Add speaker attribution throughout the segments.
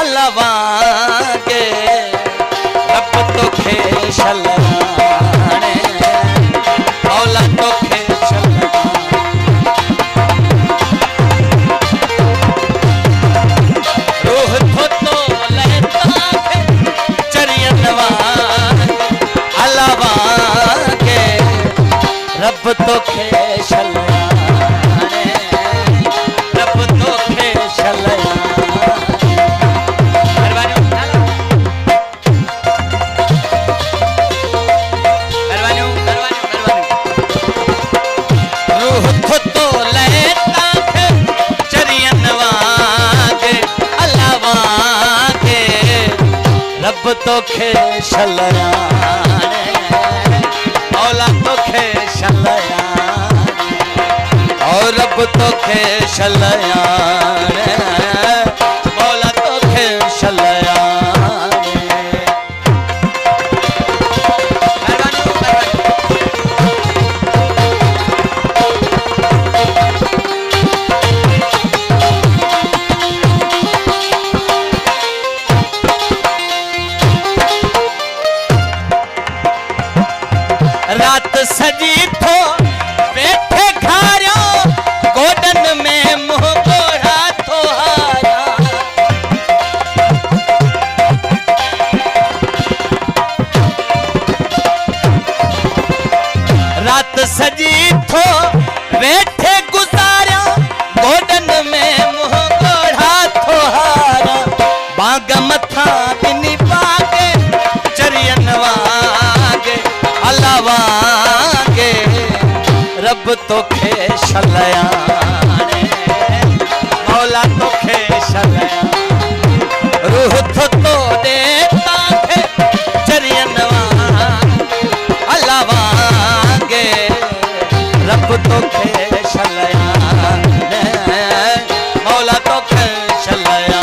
Speaker 1: अलावा के रब तो खेशलाने मौला तो रूह तो लेता है चरियनवा अलावा के रब तो खेशलाने रब तो खेशलाने रूह तो लेता है चरियनवा के अलावा के रब तो खेशलाने मौला तो खेशलाने और रब तो खेशलाने मौला तो खेशलाने रात सजी थो बैठे खारियो गोडन में मुंह गोड़ा थो हारा रात सजी थो बैठे गुजारियो गोडन में मुंह गोड़ा थो हारा बाग मथा बिनी पाके चरियन वागे अलावा के रब तो खेशलाने मौला तो खेशलाने रूह तो देता है चरियनवा अलावा के रब तो खेशलाने मौला तो खेशलाने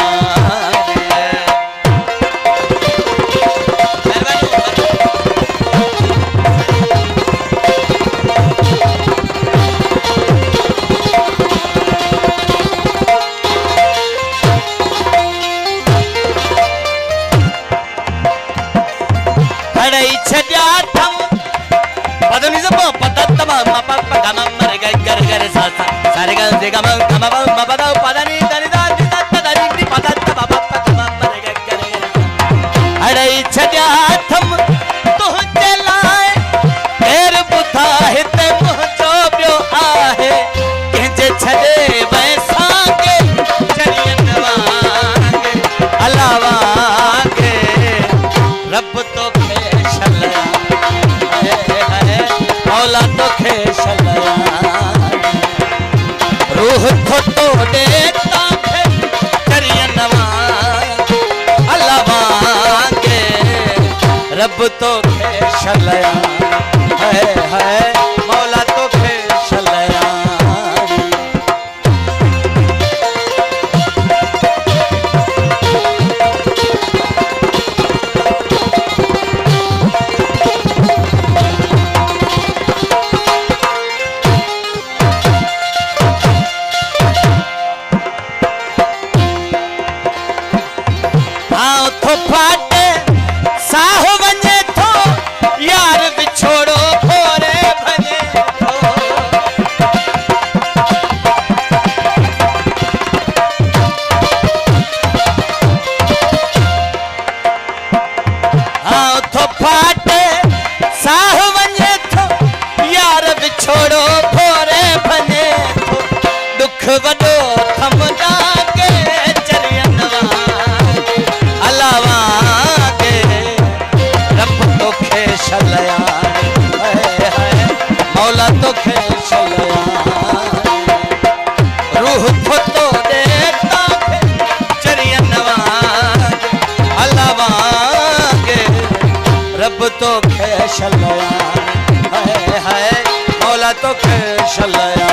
Speaker 1: रब तो खेशलाने मौला तो खेशलाने रूह तो देता है चरियनवा अलावा के रब तो खेशलाने है मौला तो खेशलाने फाटे साहो वञे थो यार विछोड़ो भोरे भञे थो हाँ थो फाटे साहो वञे थो यार विछोड़ो भोरे भञे थो दुख वॾो थमदा के चरियनवा अलावा के रब तो खेशलाने मौला तो खेशलाने रूह तो देता है चरियनवा अलावा के रब तो खेशलाने मौला तो खेशलाने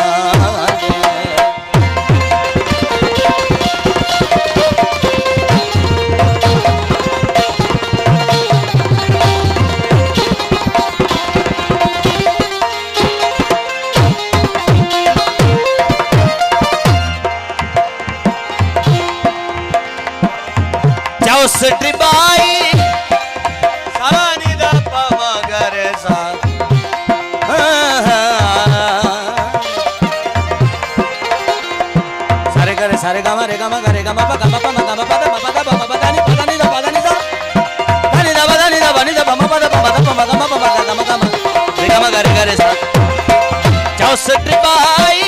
Speaker 1: चौसठ बाई सारा निदा पावा गरे सा सारे करे सारे गामा रे गामा गरे गामा पा गामा पा गामा पा दा पा दा पा पा दा नि दा दा नि दा दा नि दा बा दा नि दा बा नि दा पा पा दा पा दा पा गामा पा गामा गामा रे गामा गरे गरे सा चौसठ बाई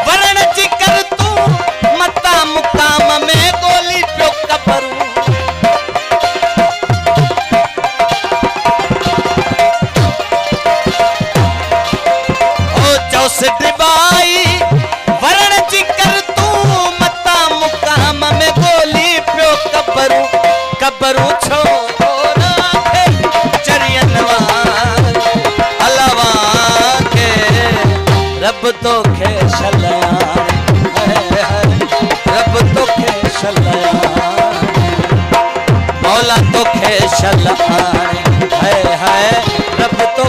Speaker 1: वरण जिकर तू मता मुकाम में गोली प्यो कबरू ओ चौसठ बाई वरण जिकर तू मता मुकाम में गोली प्यो कबरू कबरू छोरा के चरियनवा अलवा के रब तो खेशलयाने रब तो खेशलयाने मौला तो खेशलयाने है रब तो